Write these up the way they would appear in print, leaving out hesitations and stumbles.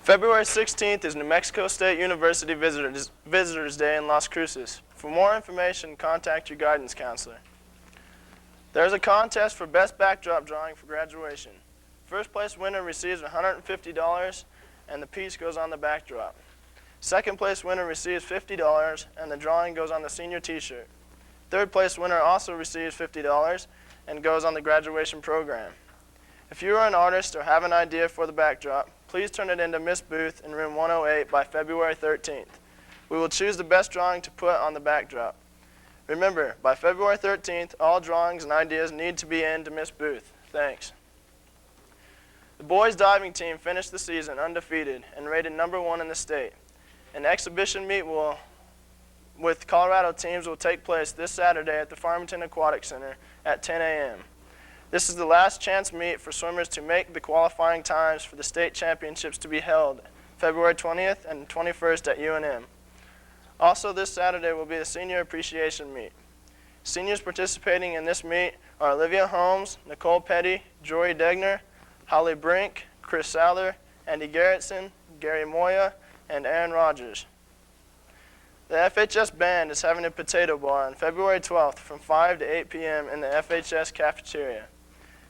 February 16th is New Mexico State University Visitors Day in Las Cruces. For more information, contact your guidance counselor. There's a contest for best backdrop drawing for graduation. First place winner receives $150 and the piece goes on the backdrop. Second place winner receives $50 and the drawing goes on the senior t-shirt. Third place winner also receives $50 and goes on the graduation program. If you are an artist or have an idea for the backdrop, please turn it into Miss Booth in room 108 by February 13th. We will choose the best drawing to put on the backdrop. Remember, by February 13th, all drawings and ideas need to be in to Miss Booth. Thanks. The boys diving team finished the season undefeated and rated #1 in the state. An exhibition meet with Colorado teams will take place this Saturday at the Farmington Aquatic Center at 10 a.m. This is the last chance meet for swimmers to make the qualifying times for the state championships to be held February 20th and 21st at UNM. Also this Saturday will be the senior appreciation meet. Seniors participating in this meet are Olivia Holmes, Nicole Petty, Jory Degner, Holly Brink, Chris Souther, Andy Garrettson, Gary Moya, and Aaron Rogers. The FHS Band is having a potato bar on February 12th from 5 to 8 p.m. in the FHS cafeteria.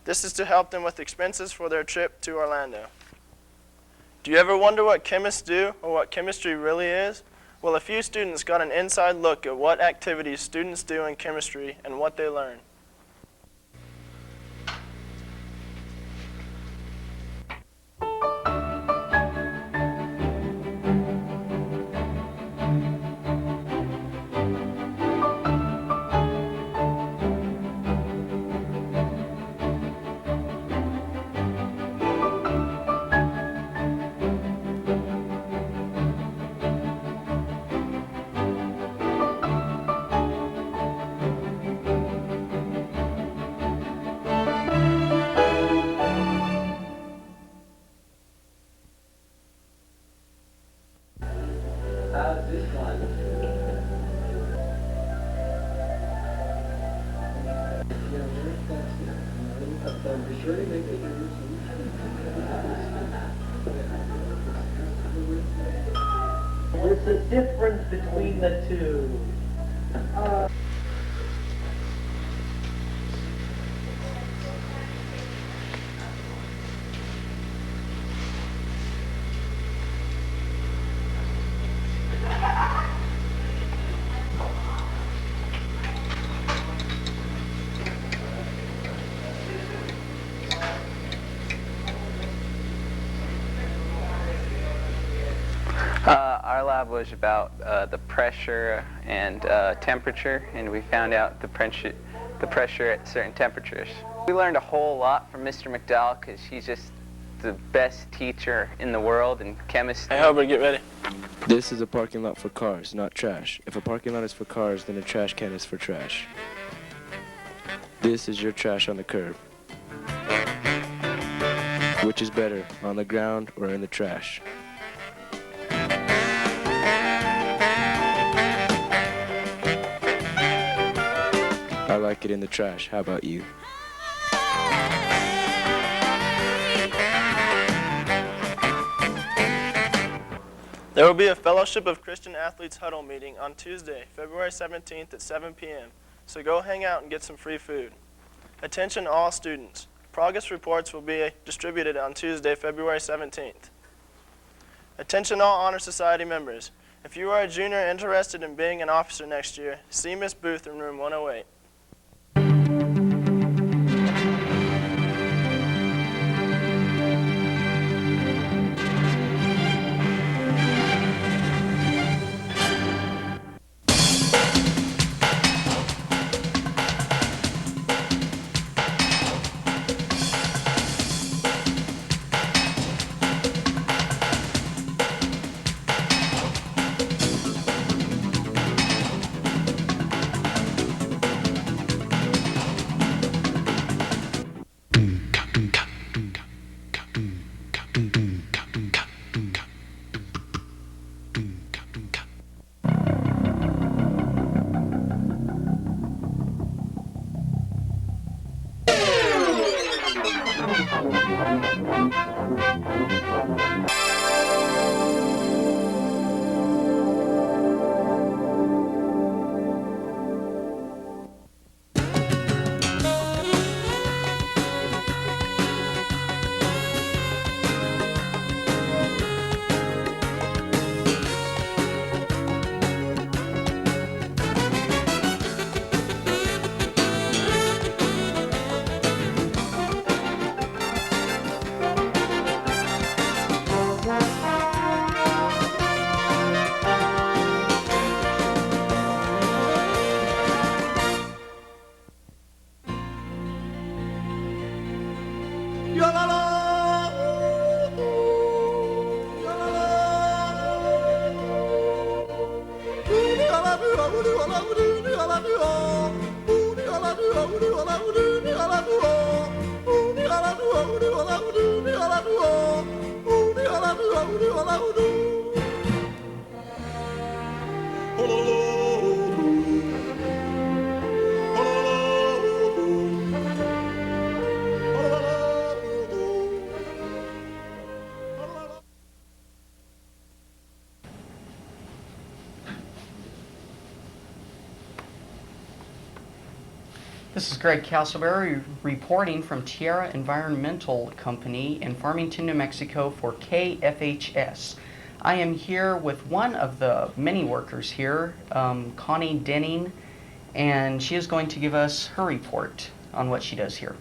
This is to help them with expenses for their trip to Orlando. Do you ever wonder what chemists do or what chemistry really is? Well, a few students got an inside look at what activities students do in chemistry and what they learn. How's this one? Be sure to make it What's the difference between the two? Our lab was about the pressure and temperature, and we found out the pressure at certain temperatures. We learned a whole lot from Mr. McDowell because he's just the best teacher in the world in chemistry. Hey, Hobart, get ready. This is a parking lot for cars, not trash. If a parking lot is for cars, then a trash can is for trash. This is your trash on the curb. Which is better, on the ground or in the trash? I like it in the trash. How about you? There will be a Fellowship of Christian Athletes huddle meeting on Tuesday, February 17th at 7 p.m. So go hang out and get some free food. Attention all students. Progress reports will be distributed on Tuesday, February 17th. Attention all Honor Society members. If you are a junior interested in being an officer next year, see Miss Booth in room 108. This is Greg Castleberry reporting from Tierra Environmental Company in Farmington, New Mexico for KFHS. I am here with one of the many workers here, Connie Denning, and she is going to give us her report on what she does here.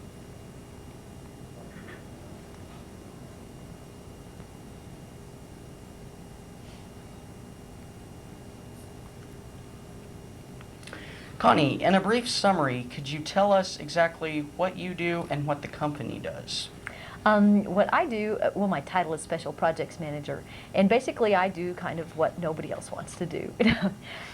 Connie, in a brief summary, could you tell us exactly what you do and what the company does? What I do, well, my title is Special Projects Manager, and basically I do kind of what nobody else wants to do.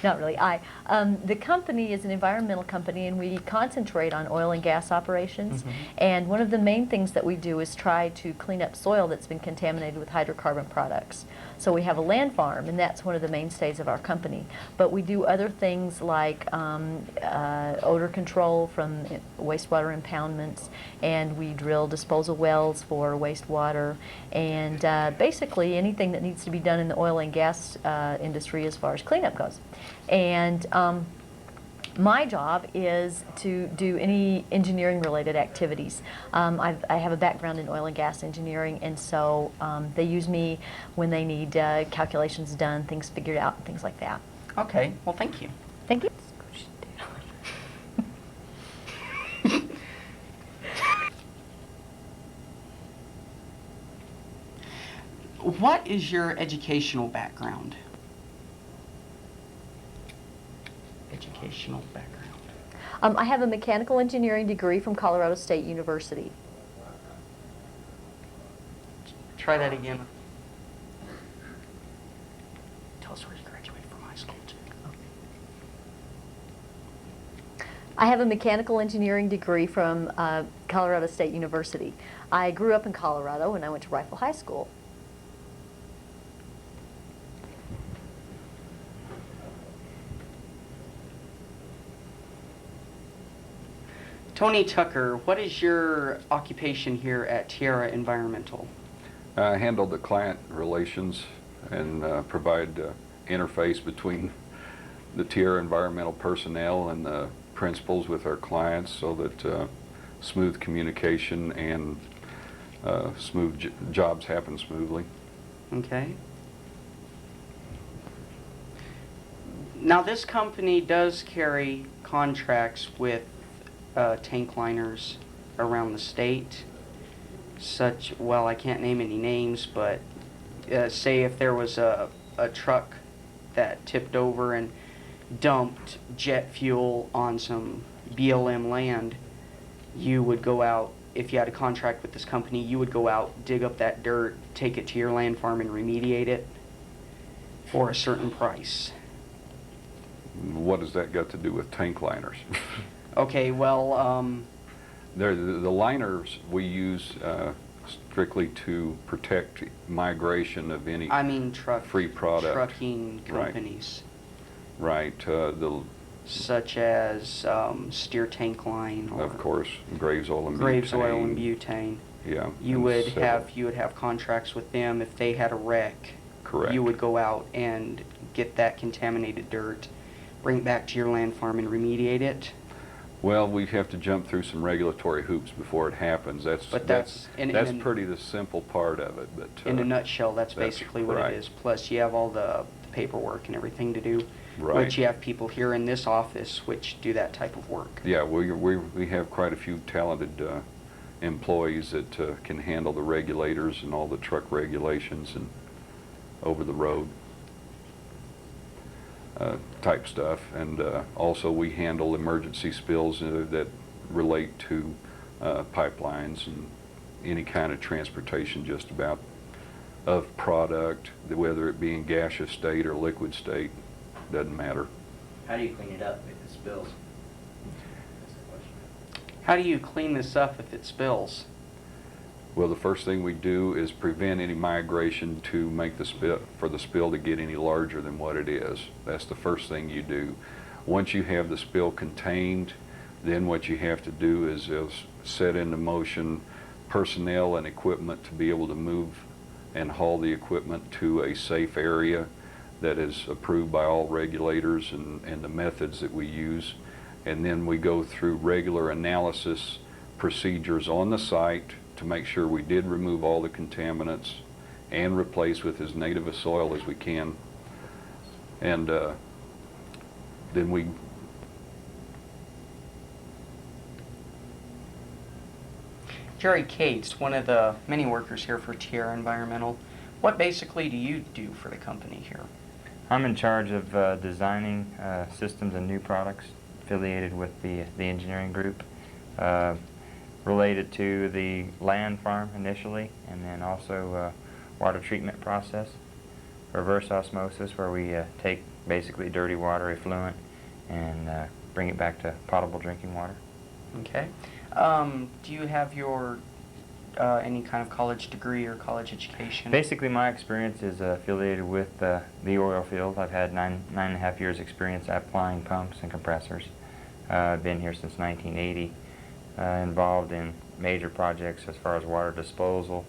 Not really. The company is an environmental company, and we concentrate on oil and gas operations. And one of the main things that we do is try to clean up soil that's been contaminated with hydrocarbon products. So we have a land farm, and that's one of the mainstays of our company. But we do other things like odor control from wastewater impoundments, and we drill disposal wells for wastewater, and basically anything that needs to be done in the oil and gas industry as far as cleanup goes. And my job is to do any engineering related activities. I have a background in oil and gas engineering, and so they use me when they need calculations done, things figured out, and things like that. Okay, well, thank you. Thank you. What is your educational background? Educational background. I have a mechanical engineering degree from Colorado State University. Try that again. Tell us where you graduated from high school, too. I have a mechanical engineering degree from Colorado State University. I grew up in Colorado, and I went to Rifle High School. Tony Tucker, what is your occupation here at Tierra Environmental? I handle the client relations and provide interface between the Tierra environmental personnel and the principals with our clients, so that smooth communication and smooth jobs happen smoothly. Okay. Now, this company does carry contracts with tank liners around the state, such, well, I can't name any names, but say if there was a truck that tipped over and dumped jet fuel on some BLM land, you would go out, if you had a contract with this company, you would go out, dig up that dirt, take it to your land farm and remediate it for a certain price. What has that got to do with tank liners? Okay, well, The liners we use strictly to protect migration of any I mean free product. trucking Right. companies, Right. such as Steer Tank Line, or Of course, Graves Oil and Graves Oil and Butane. Butane. Yeah. You and would several. have contracts with them. If they had a wreck, Correct. you would go out and get that contaminated dirt, bring it back to your land farm and remediate it. Well, we have to jump through some regulatory hoops before it happens. But that's pretty the simple part of it. But in a nutshell, that's that's basically what right. it is. Plus, you have all the paperwork and everything to do, Right. which you have people here in this office which do that type of work. Yeah, we have quite a few talented employees that can handle the regulators and all the truck regulations and over the road type stuff. And also we handle emergency spills that relate to pipelines and any kind of transportation just about of product, whether it be in gaseous state or liquid state, doesn't matter. How do you clean it up if it spills? That's the question. How do you clean this up if it spills? Well, the first thing we do is prevent any migration to make the spill to get any larger than what it is. That's the first thing you do. Once you have the spill contained, then what you have to do is set into motion personnel and equipment to be able to move and haul the equipment to a safe area that is approved by all regulators and the methods that we use. And then we go through regular analysis procedures on the site to make sure we did remove all the contaminants and replace with as native a soil as we can. And then we Jerry Cates, one of the many workers here for Tierra Environmental. What basically do you do for the company here? I'm in charge of designing systems and new products affiliated with the engineering group, related to the land farm initially, and then also water treatment process, reverse osmosis, where we take basically dirty water, effluent, and bring it back to potable drinking water. Okay. Do you have your any kind of college degree or college education? Basically, my experience is affiliated with the oil field. I've had nine and a half years experience applying pumps and compressors. I've been here since 1980, involved in major projects as far as water disposal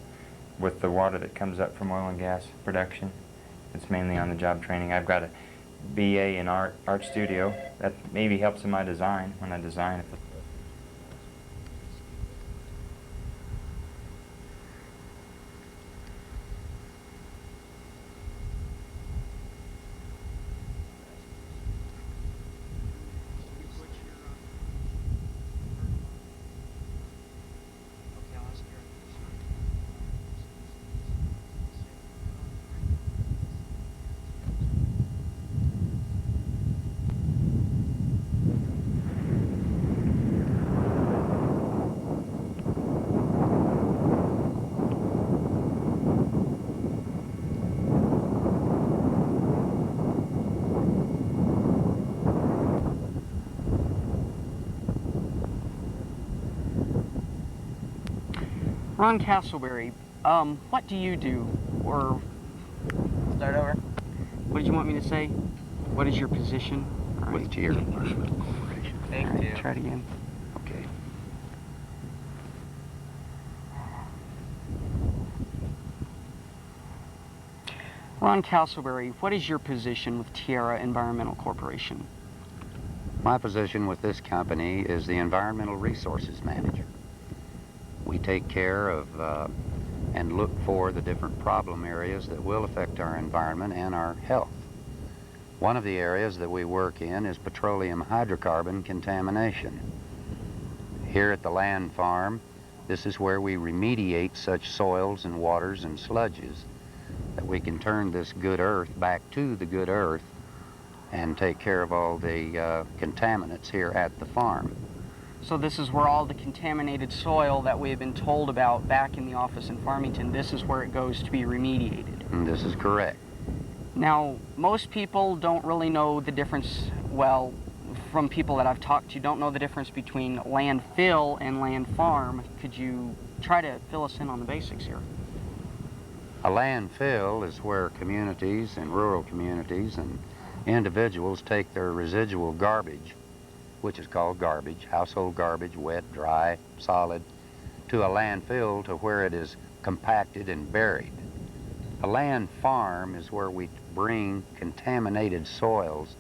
with the water that comes up from oil and gas production. It's mainly on the job training. I've got a BA in art studio. That maybe helps in my design when I design. Ron Castleberry, what do you do? Or start over. What did you want me to say? What is your position? With Tierra Environmental Corporation. Thank you. Try it again. Okay. Ron Castleberry, what is your position with Tierra Environmental Corporation? My position with this company is the Environmental Resources Manager. We take care of and look for the different problem areas that will affect our environment and our health. One of the areas that we work in is petroleum hydrocarbon contamination. Here at the land farm, this is where we remediate such soils and waters and sludges that we can turn this good earth back to the good earth and take care of all the contaminants here at the farm. So this is where all the contaminated soil that we have been told about back in the office in Farmington, this is where it goes to be remediated. And this is correct. Now, most people don't really know the difference, well, from people that I've talked to, don't know the difference between landfill and land farm. Could you try to fill us in on the basics here? A landfill is where communities and rural communities and individuals take their residual garbage, which is called garbage, household garbage, wet, dry, solid, to a landfill to where it is compacted and buried. A land farm is where we bring contaminated soils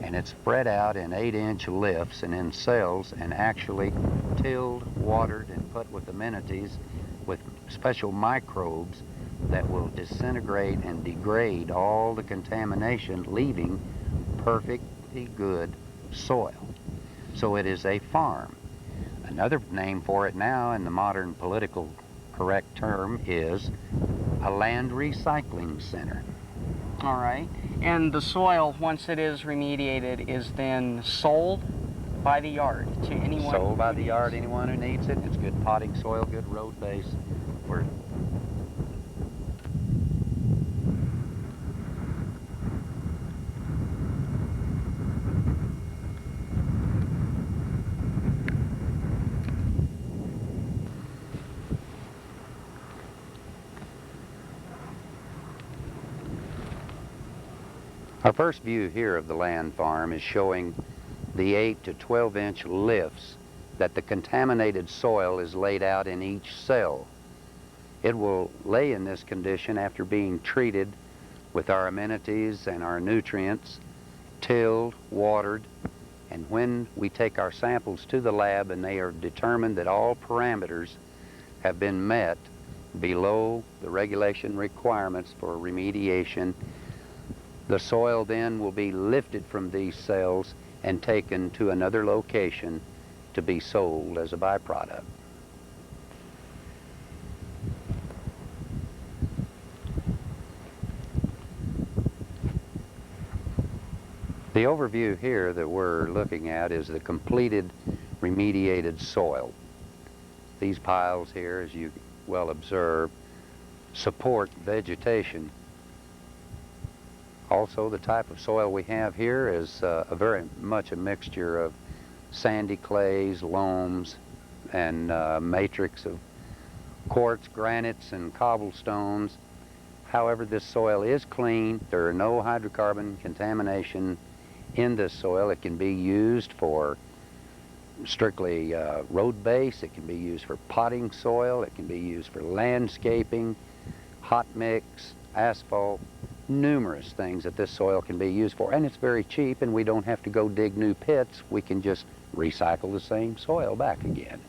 and it's spread out in 8-inch lifts and in cells and actually tilled, watered, and put with amenities with special microbes that will disintegrate and degrade all the contamination, leaving perfectly good soil. So it is a farm. Another name for it now in the modern political correct term is a land recycling center. All right. And the soil, once it is remediated, is then sold by the yard to anyone? Sold by the yard, anyone who needs it. It's good potting soil, good road base. We're Our first view here of the land farm is showing the 8 to 12-inch lifts that the contaminated soil is laid out in each cell. It will lay in this condition after being treated with our amenities and our nutrients, tilled, watered, and when we take our samples to the lab and they are determined that all parameters have been met below the regulation requirements for remediation, the soil then will be lifted from these cells and taken to another location to be sold as a byproduct. The overview here that we're looking at is the completed remediated soil. These piles here, as you well observe, support vegetation. Also, the type of soil we have here is very much a mixture of sandy clays, loams, and matrix of quartz, granites, and cobblestones. However, this soil is clean. There are no hydrocarbon contamination in this soil. It can be used for strictly road base. It can be used for potting soil. It can be used for landscaping, hot mix, asphalt, numerous things that this soil can be used for. And it's very cheap, and we don't have to go dig new pits. We can just recycle the same soil back again.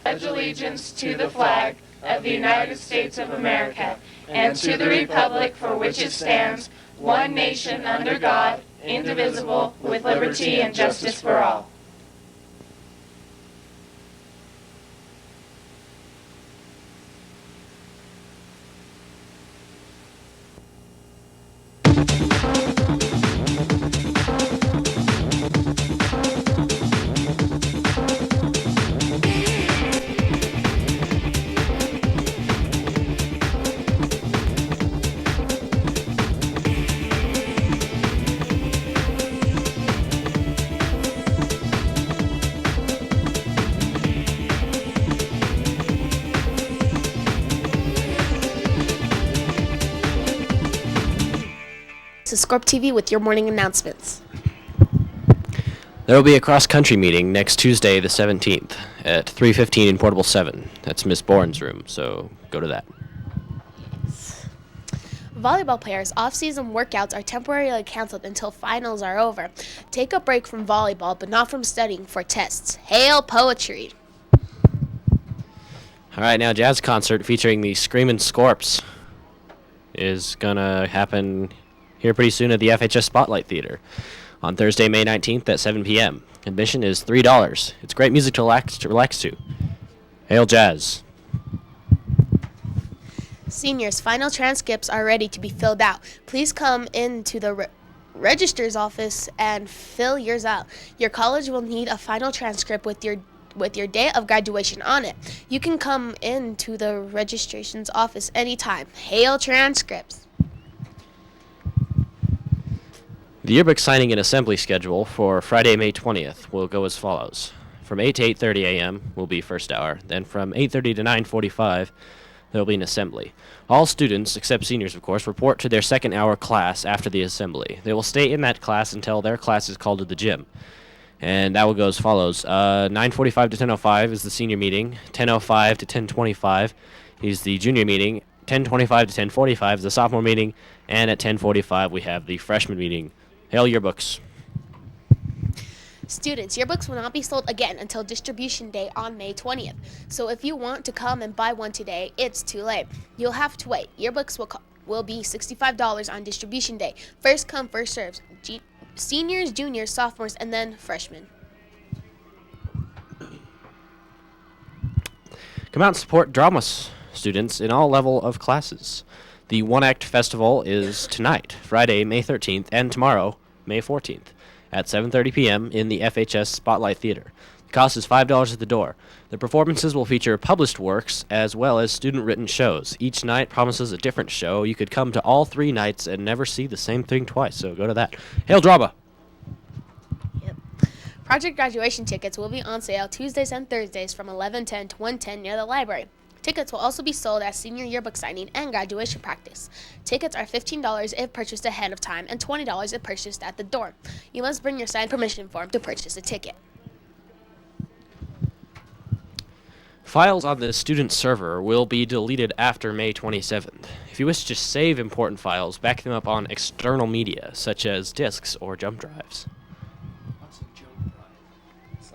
Pledge allegiance to the flag of the United States of America and to the republic for which it stands, one nation under God, indivisible, with liberty and justice for all. To Scorp TV with your morning announcements. There will be a cross-country meeting next Tuesday, the 17th, at 3:15 in Portable 7. That's Miss Bourne's room, so go to that. Volleyball players' off-season workouts are temporarily canceled until finals are over. Take a break from volleyball, but not from studying for tests. Hail poetry! All right, now jazz concert featuring the Screamin' Scorps is gonna happen here pretty soon at the FHS Spotlight Theater on Thursday, May 19th at 7 p.m. Admission is $3. It's great music to relax to. Hail jazz. Seniors' final transcripts are ready to be filled out. Please come into the registrar's office and fill yours out. Your college will need a final transcript with your date of graduation on it. You can come into the registration's office anytime. Hail transcripts. The yearbook signing and assembly schedule for Friday, May 20th will go as follows. From 8 to 8:30 a.m. will be first hour. Then from 8:30 to 9:45, there will be an assembly. All students, except seniors of course, report to their second hour class after the assembly. They will stay in that class until their class is called to the gym. And that will go as follows. 9:45 to 10:05 is the senior meeting. 10:05 to 10:25 is the junior meeting. 10:25 to 10:45 is the sophomore meeting. And at 10:45 we have the freshman meeting. Hail yearbooks. Students, yearbooks will not be sold again until distribution day on May 20th. So if you want to come and buy one today, it's too late. You'll have to wait. Yearbooks will be $65 on distribution day. First come, first serves. Seniors, juniors, sophomores, and then freshmen. Come out and support students in all level of classes. The One Act Festival is tonight, Friday, May 13th, and tomorrow, May 14th, at 7:30 p.m. in the FHS Spotlight Theater. The cost is $5 at the door. The performances will feature published works as well as student-written shows. Each night promises a different show. You could come to all 3 nights and never see the same thing twice, so go to that. Hail Draba! Project graduation tickets will be on sale Tuesdays and Thursdays from 11:10 to 1:10 near the library. Tickets will also be sold at senior yearbook signing and graduation practice. Tickets are $15 if purchased ahead of time and $20 if purchased at the door. You must bring your signed permission form to purchase a ticket. Files on the student server will be deleted after May 27th. If you wish to save important files, back them up on external media, such as disks or jump drives. What's a jump drive? It's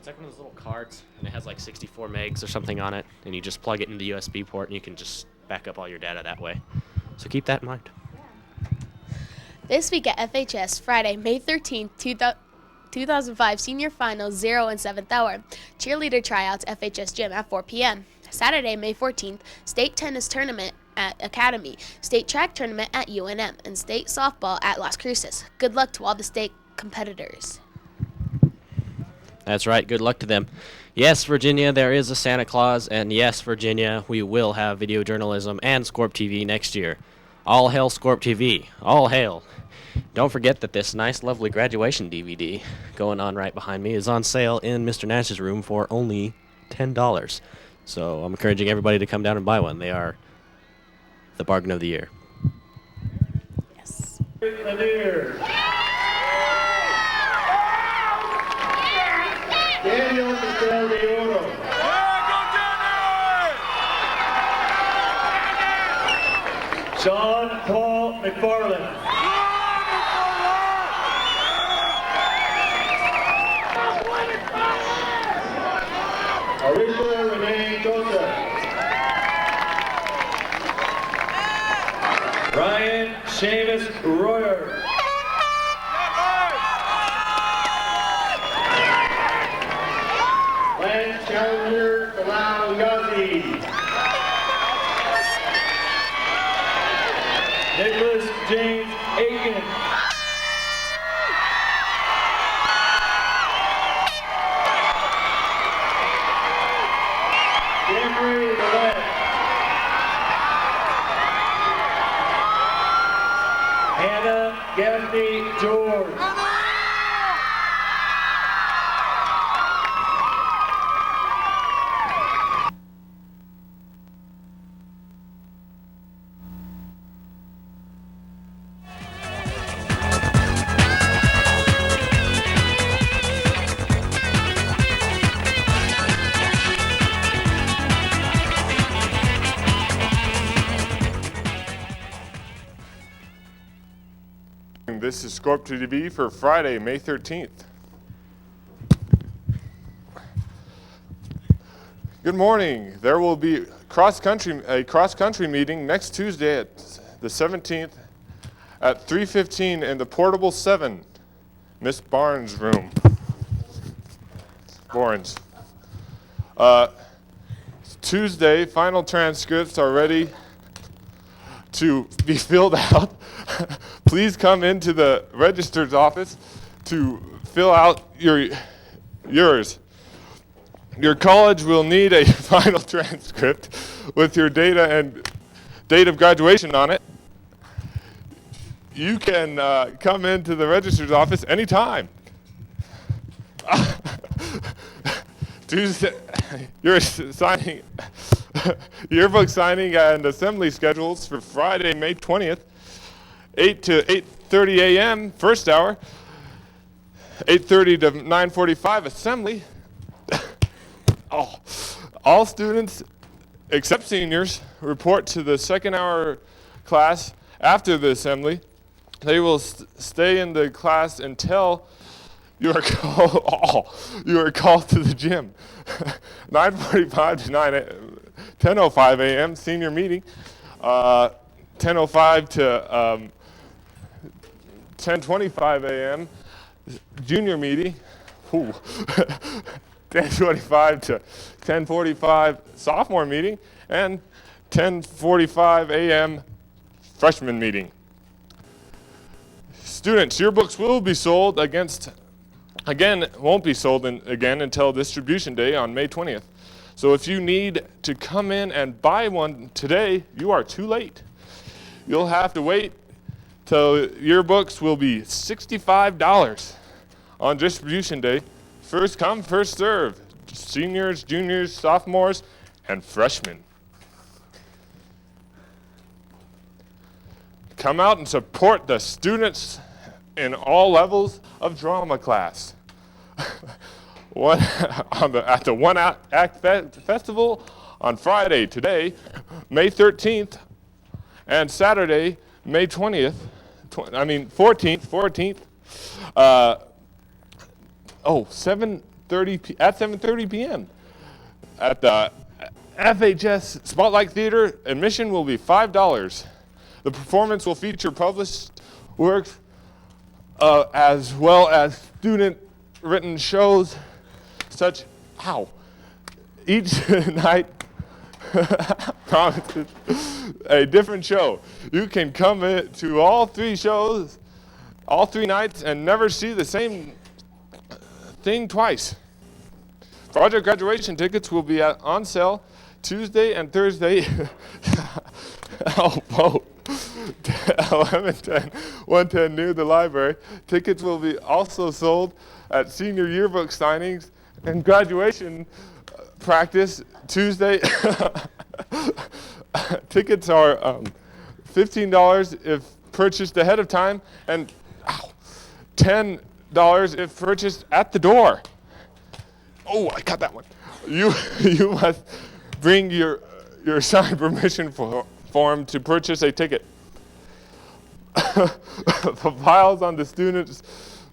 like one of those little cards, and it has like 64 megs or something on it, and you just plug it into the USB port, and you can just back up all your data that way. So keep that in mind. This week at FHS, Friday, May 13th, 2005 Senior Finals 0 and 7th hour. Cheerleader tryouts FHS Gym at 4 p.m. Saturday, May 14th, State Tennis Tournament at Academy, State Track Tournament at UNM, and State Softball at Las Cruces. Good luck to all the state competitors. That's right, good luck to them. Yes, Virginia, there is a Santa Claus, and yes, Virginia, we will have video journalism and Scorp TV next year. All hail Scorp TV. All hail. Don't forget that this nice, lovely graduation DVD going on right behind me is on sale in Mr. Nash's room for only $10. So I'm encouraging everybody to come down and buy one. They are the bargain of the year. Yes. Daniel Michel de Oro. Sean Paul McFarland. Arisha Renee Joseph. Ryan Seamus Royer. Lance Challenger Bilal Ghazi. Nicholas James Aiken. Henry Millett. Hannah Gaffney George. This is Scorp TV for Friday, May 13th. Good morning. There will be a cross-country meeting next Tuesday at the 17th at 3:15 in the Portable 7, Miss Barnes' room. Barnes. Tuesday, final transcripts are ready to be filled out. Please come into the registrar's office to fill out yours. Your college will need a final transcript with your data and date of graduation on it. You can come into the registrar's office anytime. Tuesday, you're signing yearbook signing and assembly schedules for Friday, May 20th, 8 to 8:30 a.m. first hour, 8:30 to 9:45 assembly. All students, except seniors, report to the second hour class after the assembly. They will stay in the class until you are called to the gym. 9:45 to 10:05 a.m. senior meeting. 10:05 to 10:25 a.m. junior meeting. 10:25 to 10:45 sophomore meeting, and 10:45 a.m. freshman meeting. Students, your books will be sold won't be sold again until distribution day on May 20th. So if you need to come in and buy one today, you are too late. You'll have to wait till your books will be $65 on distribution day. First come, first serve. Seniors, juniors, sophomores, and freshmen. Come out and support the students in all levels of drama class. At the One Act Festival on Friday, today, May 13th, and Saturday, May 14th, at 7:30 p.m. At the FHS Spotlight Theater. Admission will be $5. The performance will feature published works as well as student-written shows such, each night promises a different show. You can come to all three shows, all 3 nights, and never see the same thing twice. Project graduation tickets will be on sale Tuesday and Thursday. 11:10 near the library. Tickets will be also sold at senior yearbook signings and graduation practice Tuesday. Tickets are $15 if purchased ahead of time, and $10 if purchased at the door. Oh, I got that one. You must bring your signed permission form to purchase a ticket. The files on the student's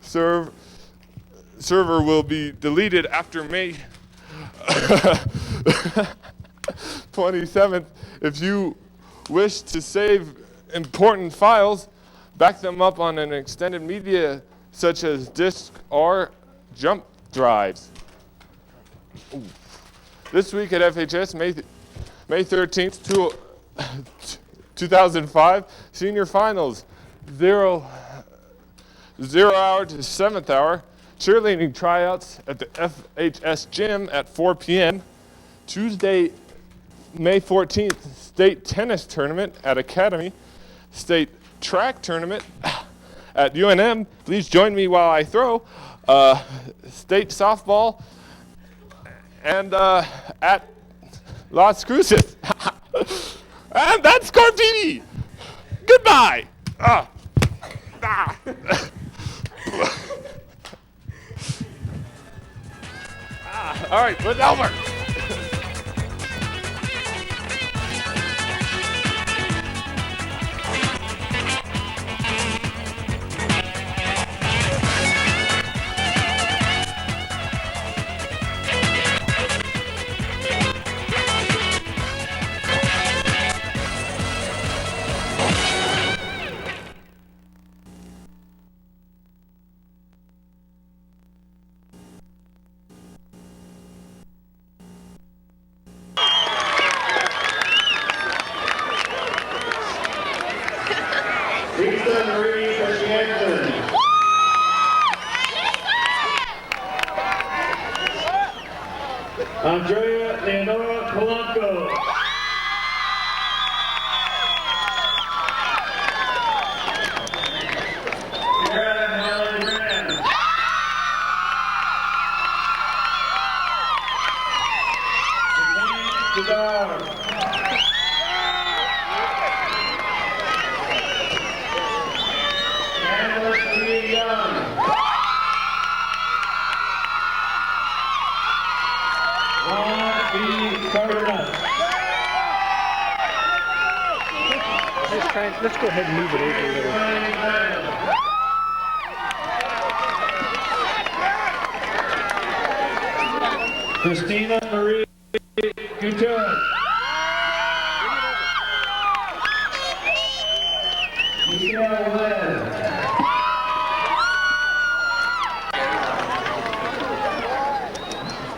server will be deleted after May 27th. If you wish to save important files, back them up on an extended media such as disk or jump drives. Ooh. This week at FHS, May 13th, 2005, senior finals, 0 hour to 7th hour, cheerleading tryouts at the FHS gym at 4 p.m. Tuesday, May 14th, state tennis tournament at Academy, state track tournament at UNM. Please join me while I throw. State softball and at Las Cruces. And that's Scorp TV. Goodbye. All right, put it over. Andrea Leonora Polanco. Let's go ahead and move it over a little. Christina Marie Gutierrez. Michelle Webb.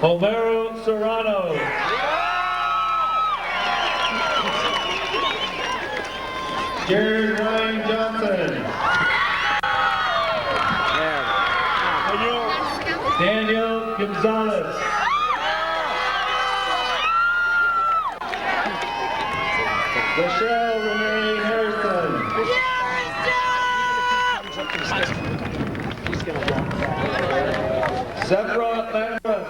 Homero Serrano. Jared Ryan Johnson. Daniel Gonzalez. Michelle Renee Harrison. Zephyra Lambert.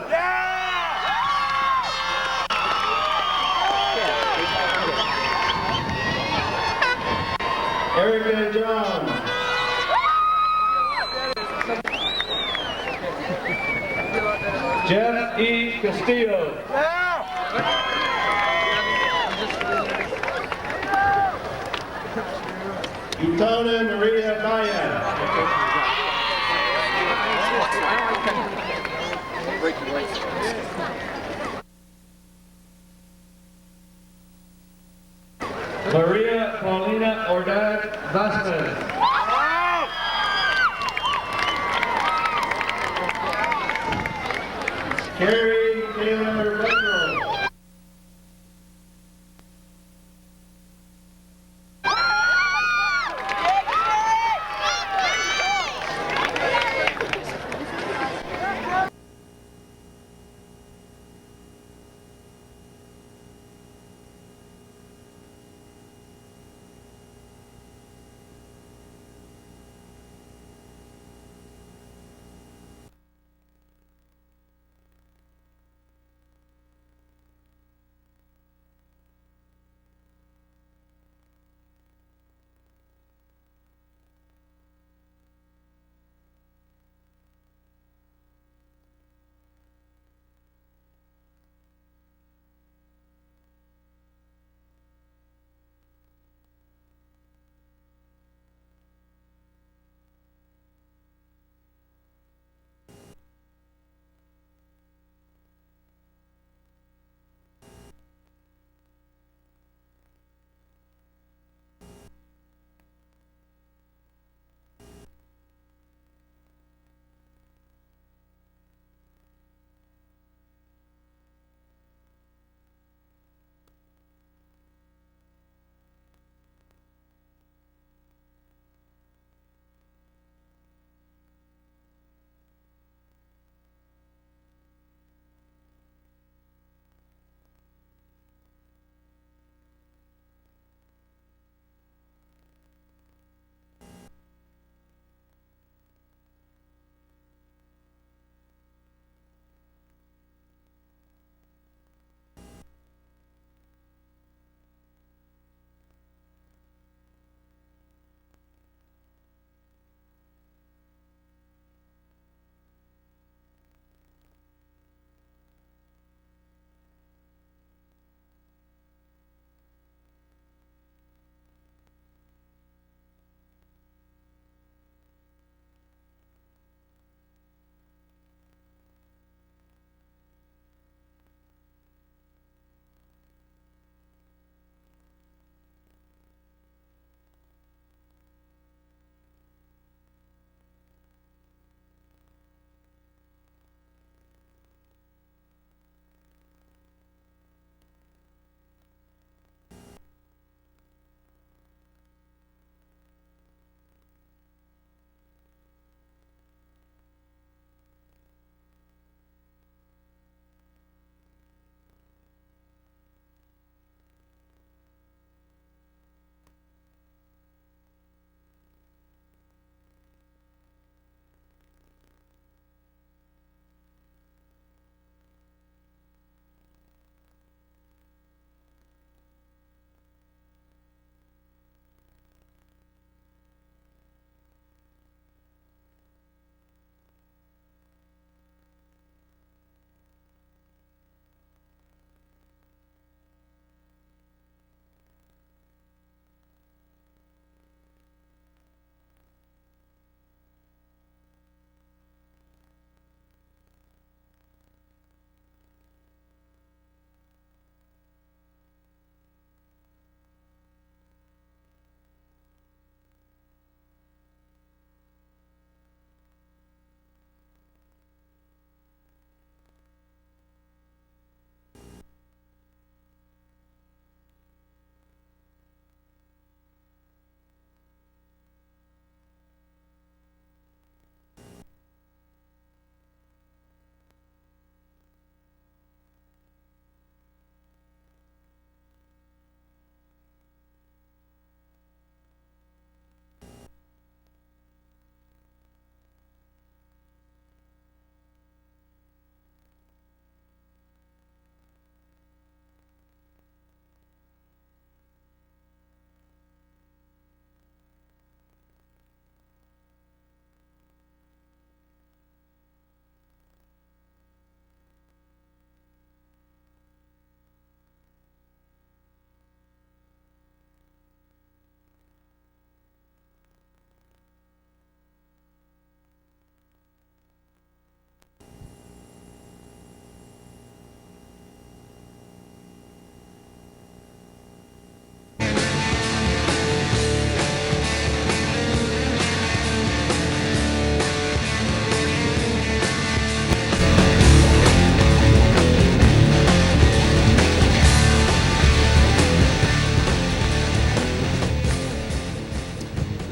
Erica John. Jeff E. Castillo. Utona Maria Baya. Maria Paulina Ordaz Vasquez. Carrie Taylor Westbrook.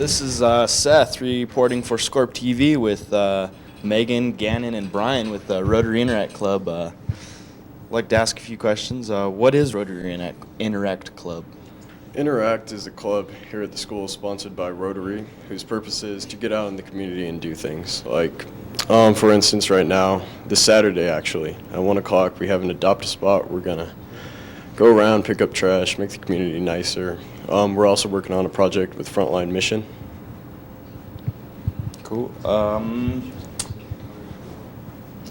This is Seth reporting for Scorp TV with Megan, Gannon, and Brian with the Rotary Interact Club. I'd like to ask a few questions. What is Rotary Interact Club? Interact is a club here at the school sponsored by Rotary, whose purpose is to get out in the community and do things. Like, for instance, right now, this Saturday actually, at 1 o'clock, we have an adopt a spot. We're going to go around, pick up trash, make the community nicer. We're also working on a project with Frontline Mission. Cool.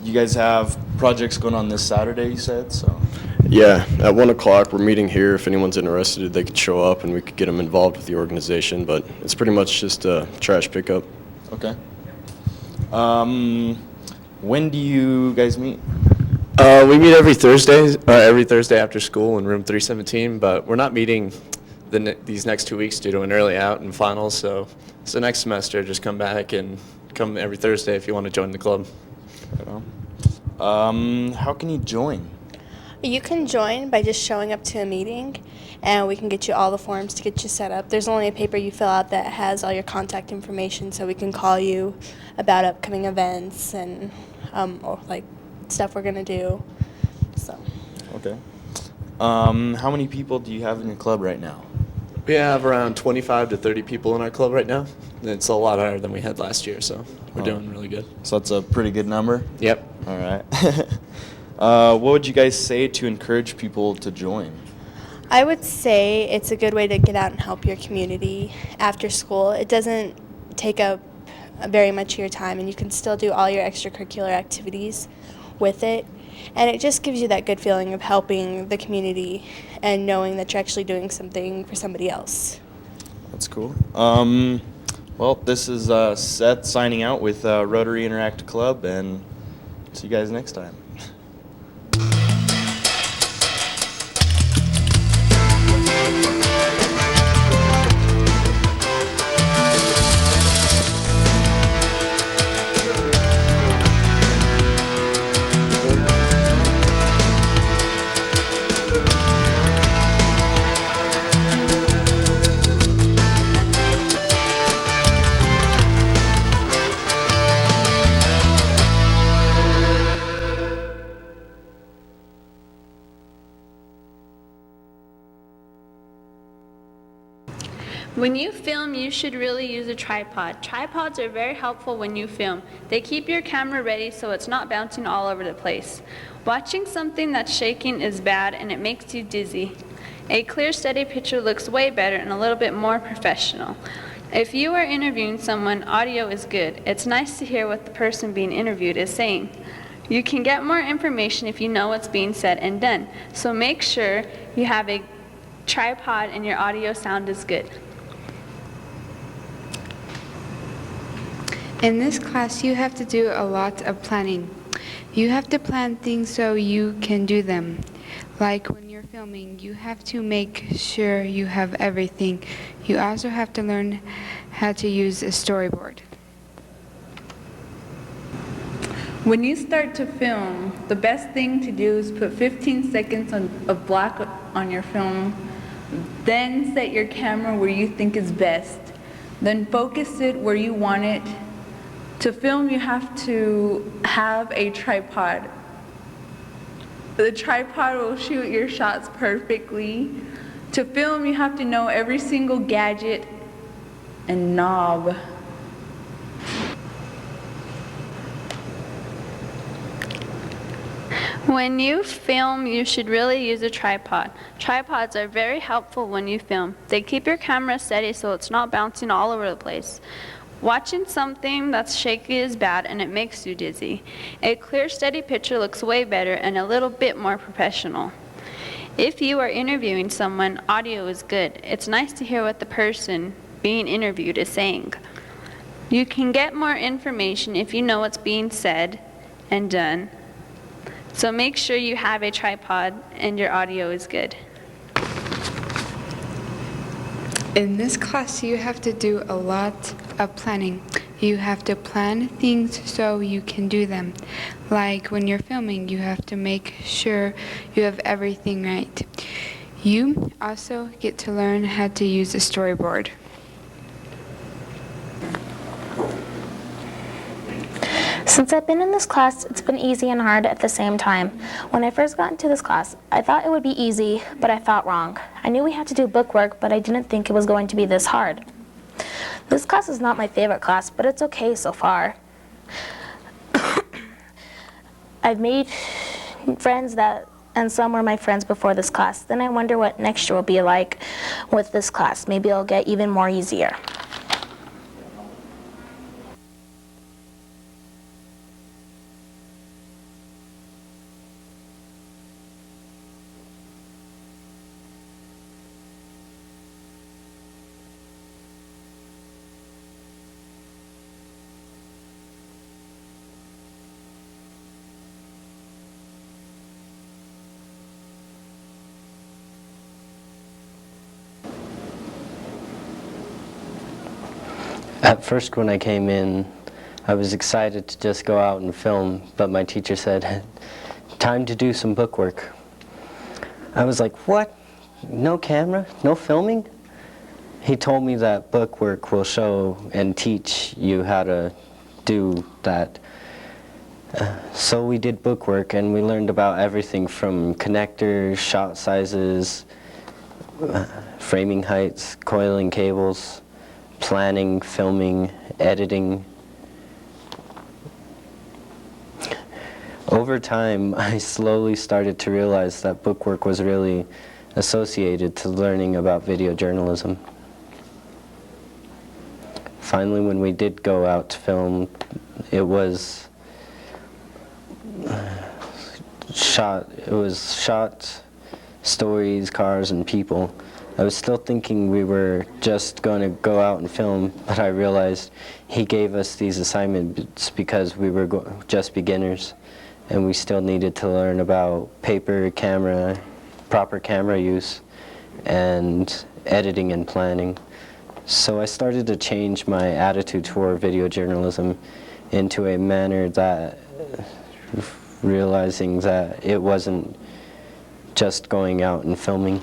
You guys have projects going on this Saturday, you said? So. Yeah, at 1 o'clock, we're meeting here. If anyone's interested, they could show up and we could get them involved with the organization, but it's pretty much just a trash pickup. Okay. When do you guys meet? We meet every Thursday after school in room 317, but we're not meeting these next 2 weeks due to an early out and finals, so next semester just come back and come every Thursday if you want to join the club. How can you join? You can join by just showing up to a meeting, and we can get you all the forms to get you set up. There's only a paper you fill out that has all your contact information, so we can call you about upcoming events and or like stuff we're gonna do. So. Okay. How many people do you have in your club right now? We have around 25 to 30 people in our club right now. It's a lot higher than we had last year, so we're doing really good. So that's a pretty good number? Yep. All right. What would you guys say to encourage people to join? I would say it's a good way to get out and help your community after school. It doesn't take up very much of your time, and you can still do all your extracurricular activities with it. And it just gives you that good feeling of helping the community and knowing that you're actually doing something for somebody else. That's cool. Well, this is Seth signing out with Rotary Interact Club, and see you guys next time. When you film, you should really use a tripod. Tripods are very helpful when you film. They keep your camera ready so it's not bouncing all over the place. Watching something that's shaking is bad and it makes you dizzy. A clear, steady picture looks way better and a little bit more professional. If you are interviewing someone, audio is good. It's nice to hear what the person being interviewed is saying. You can get more information if you know what's being said and done. So make sure you have a tripod and your audio sound is good. In this class, you have to do a lot of planning. You have to plan things so you can do them. Like when you're filming, you have to make sure you have everything. You also have to learn how to use a storyboard. When you start to film, the best thing to do is put 15 seconds of black on your film, then set your camera where you think is best, then focus it where you want it. To film, you have to have a tripod. The tripod will shoot your shots perfectly. To film, you have to know every single gadget and knob. When you film, you should really use a tripod. Tripods are very helpful when you film. They keep your camera steady so it's not bouncing all over the place. Watching something that's shaky is bad and it makes you dizzy. A clear, steady picture looks way better and a little bit more professional. If you are interviewing someone, audio is good. It's nice to hear what the person being interviewed is saying. You can get more information if you know what's being said and done. So make sure you have a tripod and your audio is good. In this class, you have to do a lot of planning. You have to plan things so you can do them. Like when you're filming, you have to make sure you have everything right. You also get to learn how to use a storyboard. Since I've been in this class, it's been easy and hard at the same time. When I first got into this class, I thought it would be easy, but I thought wrong. I knew we had to do bookwork, but I didn't think it was going to be this hard. This class is not my favorite class, but it's okay so far. I've made friends and some were my friends before this class. Then I wonder what next year will be like with this class. Maybe it'll get even more easier. At first, when I came in, I was excited to just go out and film, but my teacher said, time to do some bookwork. I was like, what? No camera? No filming? He told me that bookwork will show and teach you how to do that. So we did bookwork, and we learned about everything from connectors, shot sizes, framing heights, coiling cables, planning, filming, editing. Over time, I slowly started to realize that bookwork was really associated to learning about video journalism. Finally, when we did go out to film, it was shot stories, cars, and people. I was still thinking we were just going to go out and film, but I realized he gave us these assignments because we were just beginners, and we still needed to learn about paper, camera, proper camera use, and editing and planning. So I started to change my attitude toward video journalism into a manner that, realizing that it wasn't just going out and filming.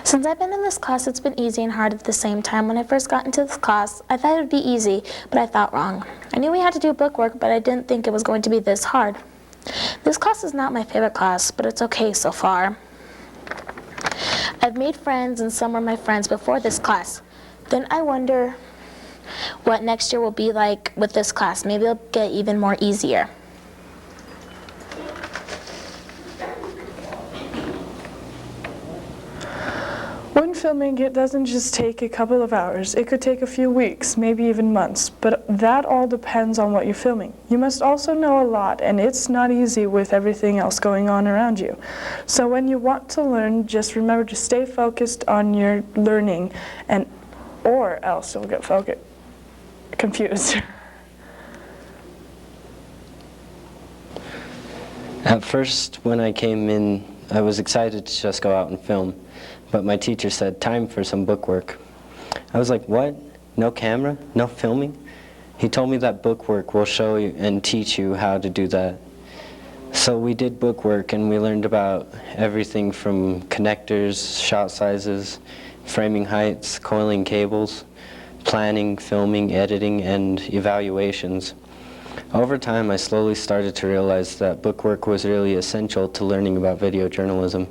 Since I've been in this class, it's been easy and hard at the same time. When I first got into this class, I thought it would be easy, but I thought wrong. I knew we had to do bookwork, but I didn't think it was going to be this hard. This class is not my favorite class, but it's okay so far. I've made friends, and some were my friends before this class. Then I wonder what next year will be like with this class. Maybe it'll get even more easier. When filming, it doesn't just take a couple of hours. It could take a few weeks, maybe even months, but that all depends on what you're filming. You must also know a lot, and it's not easy with everything else going on around you. So when you want to learn, just remember to stay focused on your learning, or else you'll get confused. At first, when I came in, I was excited to just go out and film. But my teacher said, time for some bookwork. I was like, what? No camera? No filming? He told me that bookwork will show you and teach you how to do that. So we did bookwork, and we learned about everything from connectors, shot sizes, framing heights, coiling cables, planning, filming, editing, and evaluations. Over time, I slowly started to realize that bookwork was really essential to learning about video journalism.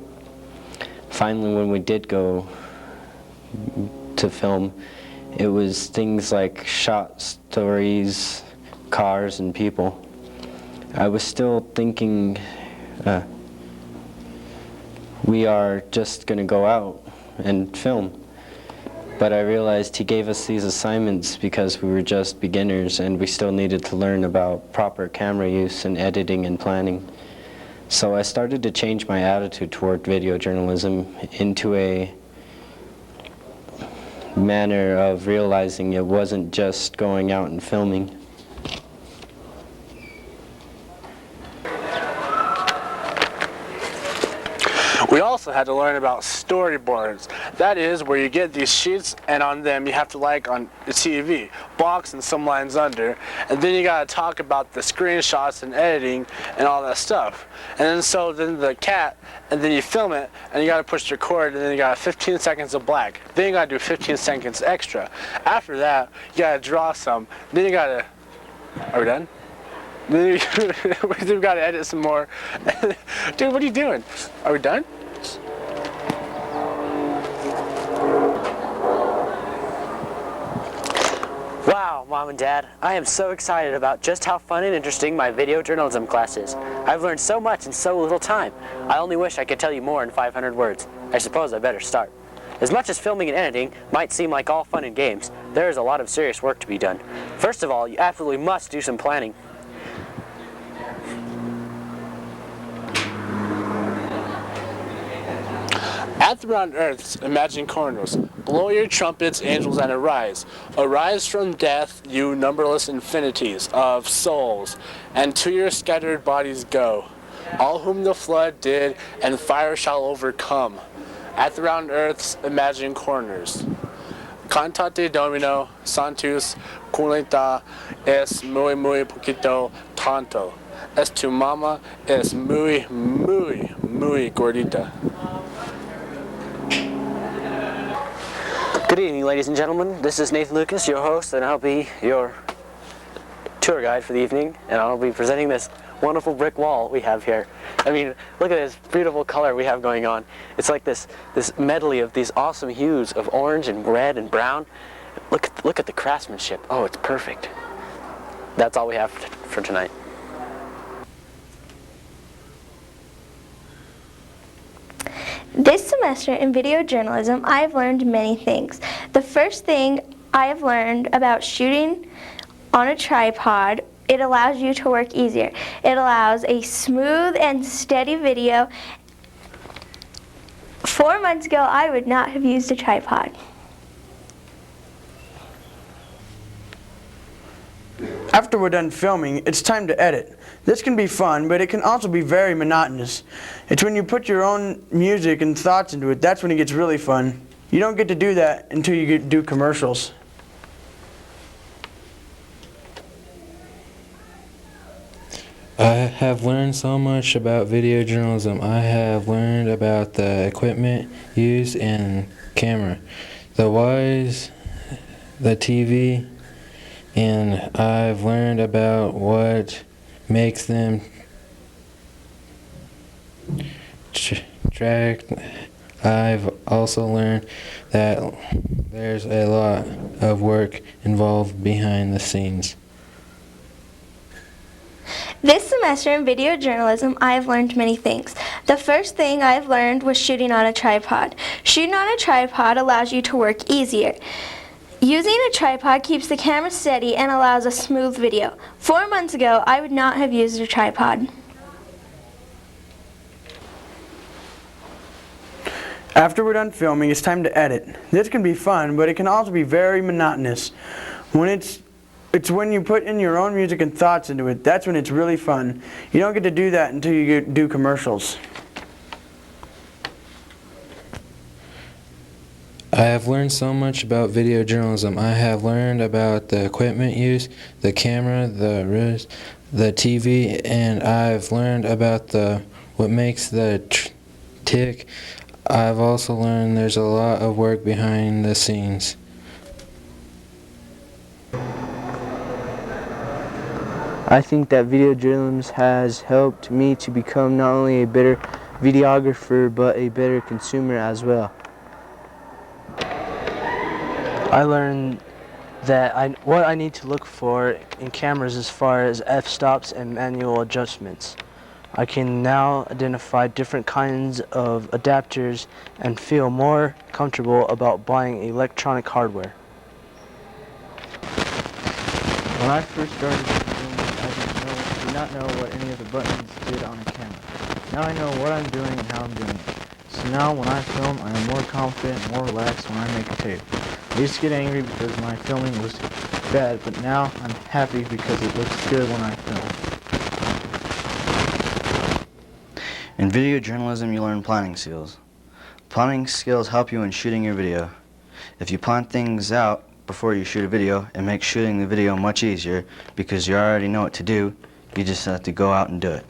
Finally, when we did go to film, it was things like shot stories, cars, and people. I was still thinking we are just going to go out and film. But I realized he gave us these assignments because we were just beginners, and we still needed to learn about proper camera use and editing and planning. So I started to change my attitude toward video journalism into a manner of realizing it wasn't just going out and filming. We also had to learn about storyboards. That is where you get these sheets and on them you have to, like on the TV, box and some lines under, and then you gotta talk about the screenshots and editing and all that stuff. And then the cat, and then you film it and you gotta push record, and then you got 15 seconds of black. Then you gotta do 15 seconds extra. After that, you gotta draw some. Then you gotta, are we done? We've got to edit some more. Dude, what are you doing? Are we done? Wow, Mom and Dad, I am so excited about just how fun and interesting my video journalism class is. I've learned so much in so little time. I only wish I could tell you more in 500 words. I suppose I better start. As much as filming and editing might seem like all fun and games, there is a lot of serious work to be done. First of all, you absolutely must do some planning. At the round earths, imagine corners. Blow your trumpets, angels, and arise. Arise from death, you numberless infinities of souls, and to your scattered bodies go. All whom the flood did, and fire shall overcome. At the round earths, imagine corners. Cantate Domino, Santus, Culenta, es muy muy poquito tanto. Es tu mama, es muy muy muy gordita. Good evening, ladies and gentlemen. This is Nathan Lucas, your host, and I'll be your tour guide for the evening, and I'll be presenting this wonderful brick wall we have here. I mean, look at this beautiful color we have going on. It's like this medley of these awesome hues of orange and red and brown. Look at the craftsmanship. Oh, it's perfect. That's all we have for tonight. This semester in video journalism, I have learned many things. The first thing I have learned about shooting on a tripod, it allows you to work easier. It allows a smooth and steady video. 4 months ago, I would not have used a tripod. After we're done filming, it's time to edit. This can be fun, but it can also be very monotonous. It's when you put your own music and thoughts into it, that's when it gets really fun. You don't get to do that until you do commercials. I have learned so much about video journalism. I have learned about the equipment used and camera, the wires, the TV, and I've learned about what makes them track. I've also learned that there's a lot of work involved behind the scenes. This semester in video journalism, I have learned many things. The first thing I've learned was shooting on a tripod. Shooting on a tripod allows you to work easier. Using a tripod keeps the camera steady and allows a smooth video. 4 months ago, I would not have used a tripod. After we're done filming, it's time to edit. This can be fun, but it can also be very monotonous. It's when you put in your own music and thoughts into it, that's when it's really fun. You don't get to do that until you do commercials. I have learned so much about video journalism. I have learned about the equipment used, the camera, the TV, and I've learned about what makes the tick. I've also learned there's a lot of work behind the scenes. I think that video journalism has helped me to become not only a better videographer, but a better consumer as well. I learned that what I need to look for in cameras as far as f-stops and manual adjustments. I can now identify different kinds of adapters and feel more comfortable about buying electronic hardware. When I first started filming, I did not know what any of the buttons did on a camera. Now I know what I'm doing and how I'm doing it. So now when I film, I am more confident and more relaxed when I make a tape. I used to get angry because my filming was bad, but now I'm happy because it looks good when I film. In video journalism, you learn planning skills. Planning skills help you in shooting your video. If you plan things out before you shoot a video, it makes shooting the video much easier because you already know what to do. You just have to go out and do it.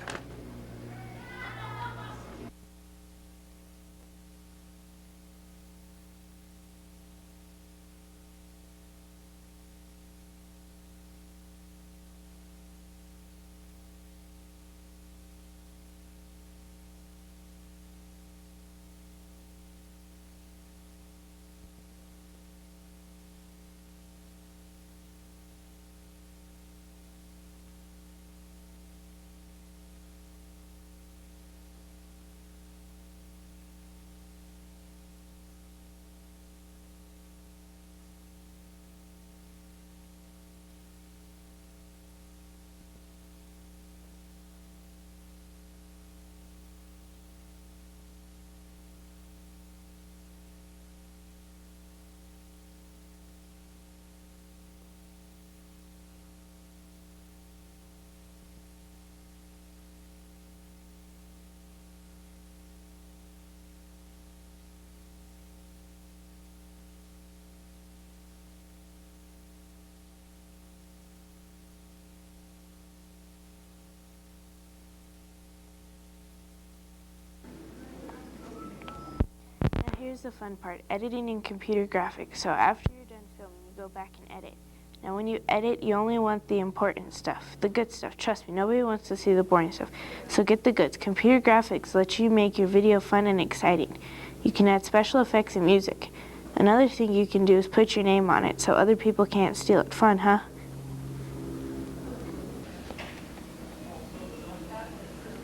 Here's the fun part, editing in computer graphics. So after you're done filming, you go back and edit. Now when you edit, you only want the important stuff, the good stuff. Trust me, nobody wants to see the boring stuff. So get the goods. Computer graphics lets you make your video fun and exciting. You can add special effects and music. Another thing you can do is put your name on it so other people can't steal it. Fun, huh?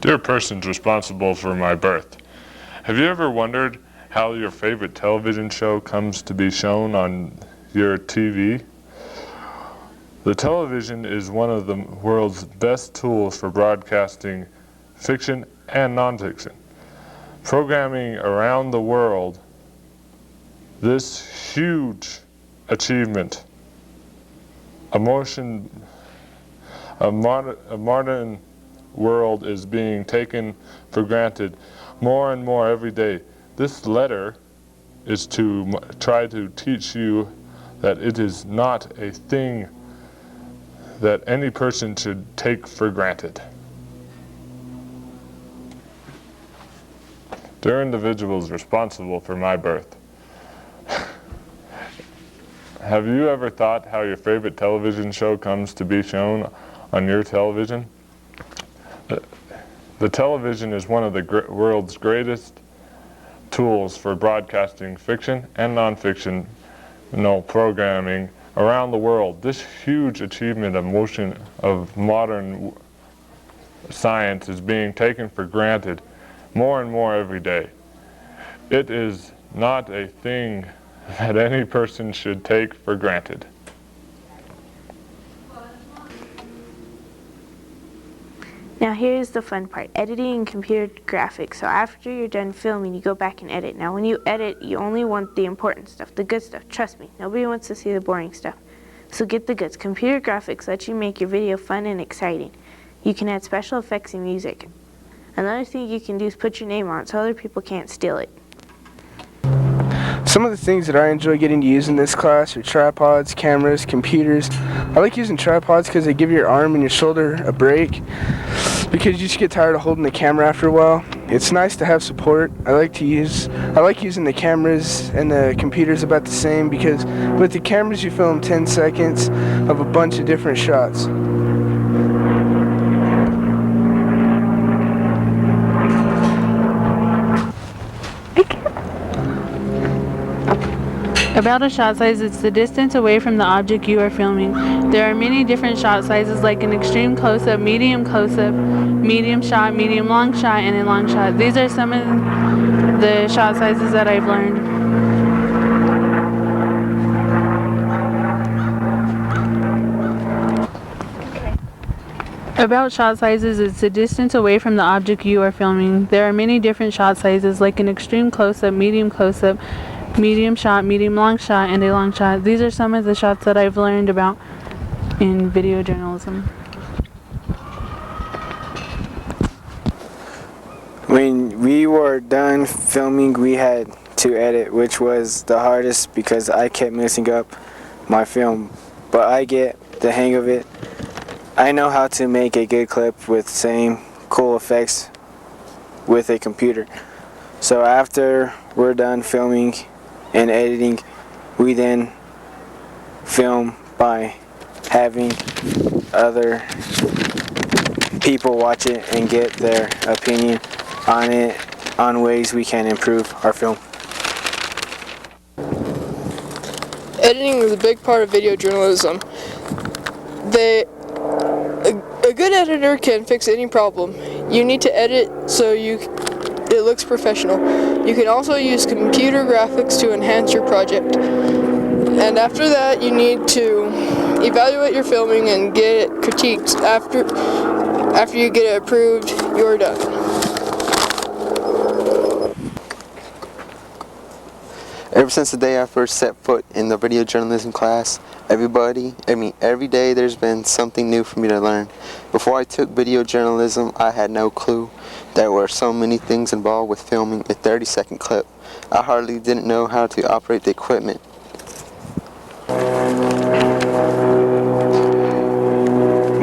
Dear persons responsible for my birth, have you ever wondered how your favorite television show comes to be shown on your TV? The television is one of the world's best tools for broadcasting fiction and nonfiction. Programming around the world, this huge achievement, a modern world is being taken for granted more and more every day. This letter is to try to teach you that it is not a thing that any person should take for granted. Dear individuals responsible for my birth, have you ever thought how your favorite television show comes to be shown on your television? The television is one of the world's greatest tools for broadcasting fiction and nonfiction programming around the world. This huge achievement of modern science is being taken for granted more and more every day. It is not a thing that any person should take for granted. Now here's the fun part, editing in computer graphics. So after you're done filming, you go back and edit. Now when you edit, you only want the important stuff, the good stuff. Trust me, nobody wants to see the boring stuff. So get the goods. Computer graphics let you make your video fun and exciting. You can add special effects and music. Another thing you can do is put your name on it so other people can't steal it. Some of the things that I enjoy getting to use in this class are tripods, cameras, computers. I like using tripods because they give your arm and your shoulder a break because you just get tired of holding the camera after a while. It's nice to have support. I like using the cameras and the computers about the same because with the cameras you film 10 seconds of a bunch of different shots. About a shot size, it's the distance away from the object you are filming. There are many different shot sizes like an extreme close-up, medium shot, medium long shot, and a long shot. These are some of the shot sizes that I've learned. About shot sizes, it's the distance away from the object you are filming. There are many different shot sizes like an extreme close-up, medium shot, medium long shot, and a long shot. These are some of the shots that I've learned about in video journalism. When we were done filming, we had to edit, which was the hardest because I kept messing up my film, but I get the hang of it. I know how to make a good clip with same cool effects with a computer. So after we're done filming and editing, we then film by having other people watch it and get their opinion on it, on ways we can improve our film. Editing is a big part of video journalism. A good editor can fix any problem. You need to edit so it looks professional. You can also use computer graphics to enhance your project. And after that, you need to evaluate your filming and get it critiqued. After you get it approved, you're done. Ever since the day I first set foot in the video journalism class, every day there's been something new for me to learn. Before I took video journalism, I had no clue there were so many things involved with filming a 30-second clip. I hardly didn't know how to operate the equipment.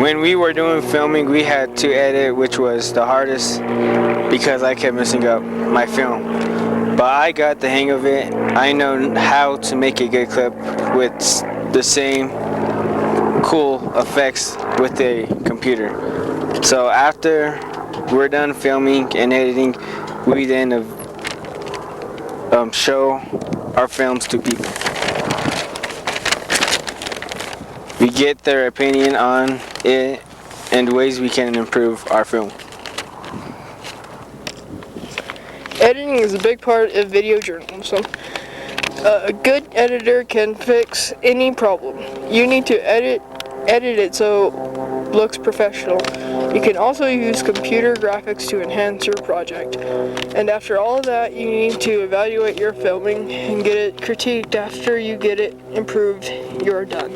When we were doing filming, we had to edit, which was the hardest because I kept messing up my film. But I got the hang of it. I know how to make a good clip with the same cool effects with a computer. So after we're done filming and editing, we then show our films to people. We get their opinion on it and ways we can improve our film. Editing is a big part of video journalism. A good editor can fix any problem. You need to edit it so it looks professional. You can also use computer graphics to enhance your project. And after all of that, you need to evaluate your filming and get it critiqued. After you get it improved, you're done.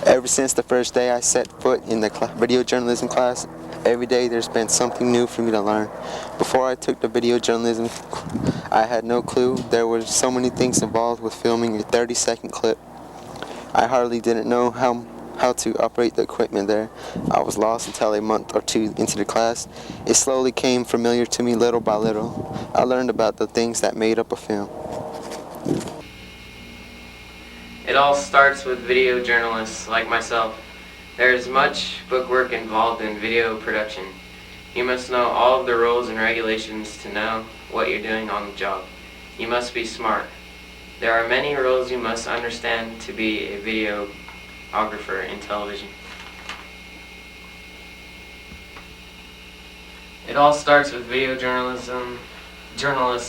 Ever since the first day I set foot in the video journalism class, every day there's been something new for me to learn. Before I took the video journalism, I had no clue there were so many things involved with filming a 30-second clip. I hardly didn't know how to operate the equipment there. I was lost until a month or two into the class. It slowly came familiar to me little by little. I learned about the things that made up a film. It all starts with video journalists like myself. There is much bookwork involved in video production. You must know all of the rules and regulations to know what you're doing on the job. You must be smart. There are many rules you must understand to be a videographer in television. It all starts with video journalists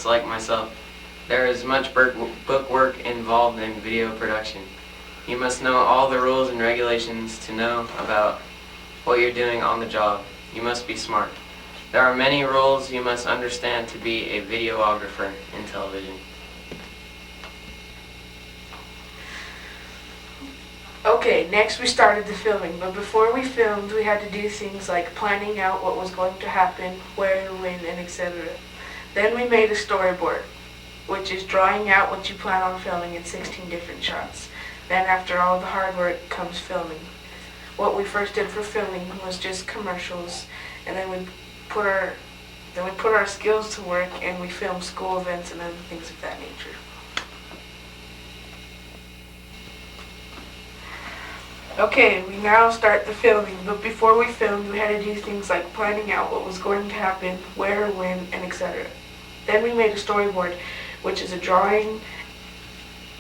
like myself. There is much bookwork involved in video production. You must know all the rules and regulations to know about what you're doing on the job. You must be smart. There are many rules you must understand to be a videographer in television. Okay, next we started the filming, but before we filmed, we had to do things like planning out what was going to happen, where, when, and etc. Then we made a storyboard, which is drawing out what you plan on filming in 16 different shots. Then after all the hard work comes filming. What we first did for filming was just commercials, and then we put our skills to work and we filmed school events and other things of that nature. Okay, we now start the filming, but before we filmed, we had to do things like planning out what was going to happen, where, when, and etc. Then we made a storyboard, which is a drawing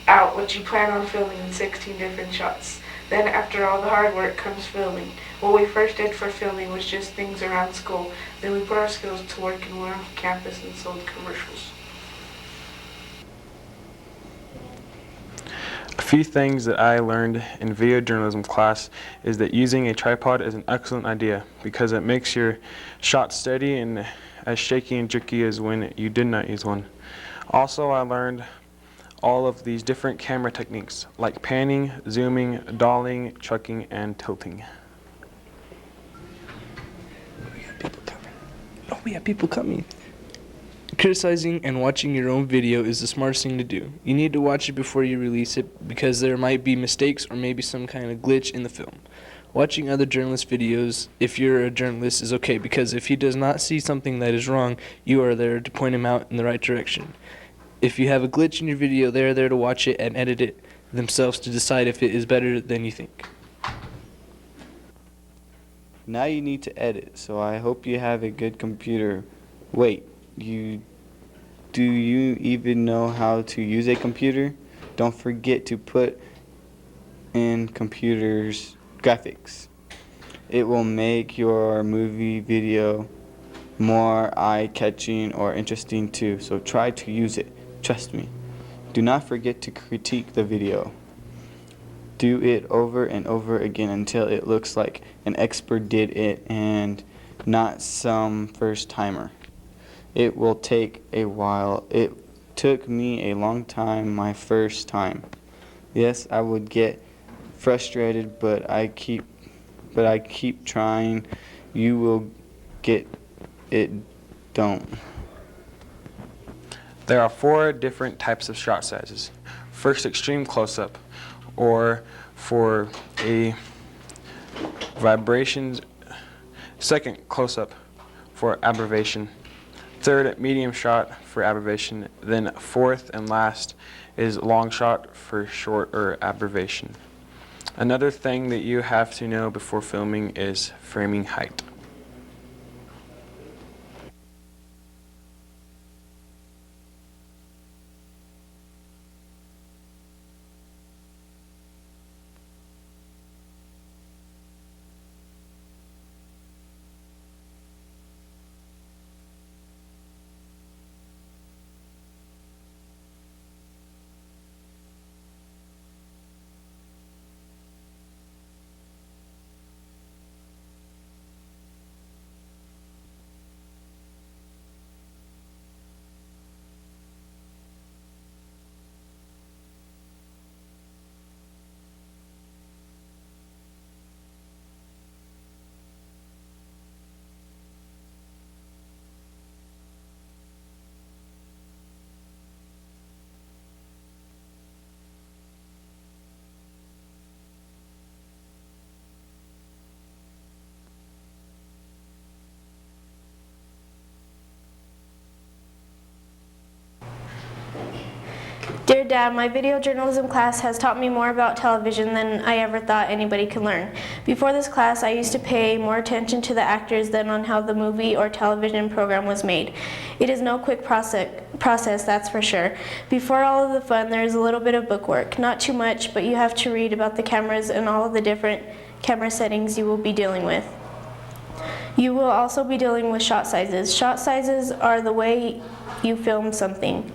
out what you plan on filming in 16 different shots. Then after all the hard work comes filming. What we first did for filming was just things around school. Then we put our skills to work and went off campus and sold commercials. A few things that I learned in video journalism class is that using a tripod is an excellent idea because it makes your shot steady and as shaky and jerky as when you did not use one. Also, I learned all of these different camera techniques like panning, zooming, dollying, chucking, and tilting. We have people coming. Criticizing and watching your own video is the smartest thing to do. You need to watch it before you release it because there might be mistakes or maybe some kind of glitch in the film. Watching other journalists' videos, if you're a journalist, is okay because if he does not see something that is wrong, you are there to point him out in the right direction. If you have a glitch in your video, they are there to watch it and edit it themselves to decide if it is better than you think. Now you need to edit, so I hope you have a good computer. Wait, do you even know how to use a computer? Don't forget to put in computers graphics. It will make your movie video more eye-catching or interesting too, so try to use it. Trust me. Do not forget to critique the video. Do it over and over again until it looks like an expert did it and not some first timer. It will take a while. It took me a long time my first time. Yes, I would get frustrated, but I keep trying. You will get it. Don't. There are 4 different types of shot sizes. First, extreme close-up, or for a vibrations. Second, close-up for abbreviation. Third, medium shot for abbreviation. Then fourth and last is long shot for short or abbreviation. Another thing that you have to know before filming is framing height. Dear Dad, my video journalism class has taught me more about television than I ever thought anybody could learn. Before this class, I used to pay more attention to the actors than on how the movie or television program was made. It is no quick process, that's for sure. Before all of the fun, there is a little bit of book work. Not too much, but you have to read about the cameras and all of the different camera settings you will be dealing with. You will also be dealing with shot sizes. Shot sizes are the way you film something.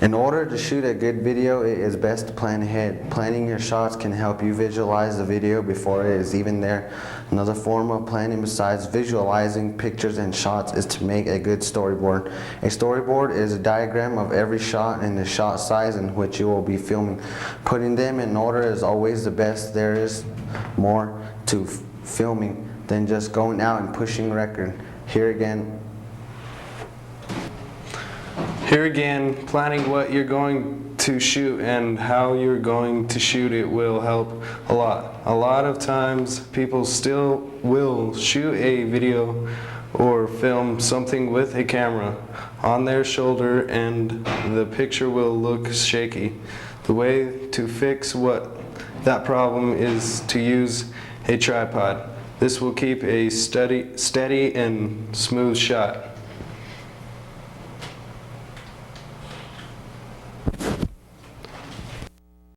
In order to shoot a good video, it is best to plan ahead. Planning your shots can help you visualize the video before it is even there. Another form of planning besides visualizing pictures and shots is to make a good storyboard. A storyboard is a diagram of every shot and the shot size in which you will be filming. Putting them in order is always the best. There is more to filming than just going out and pushing record. Here again, planning what you're going to shoot and how you're going to shoot it will help a lot. A lot of times people still will shoot a video or film something with a camera on their shoulder and the picture will look shaky. The way to fix that problem is to use a tripod. This will keep a steady and smooth shot.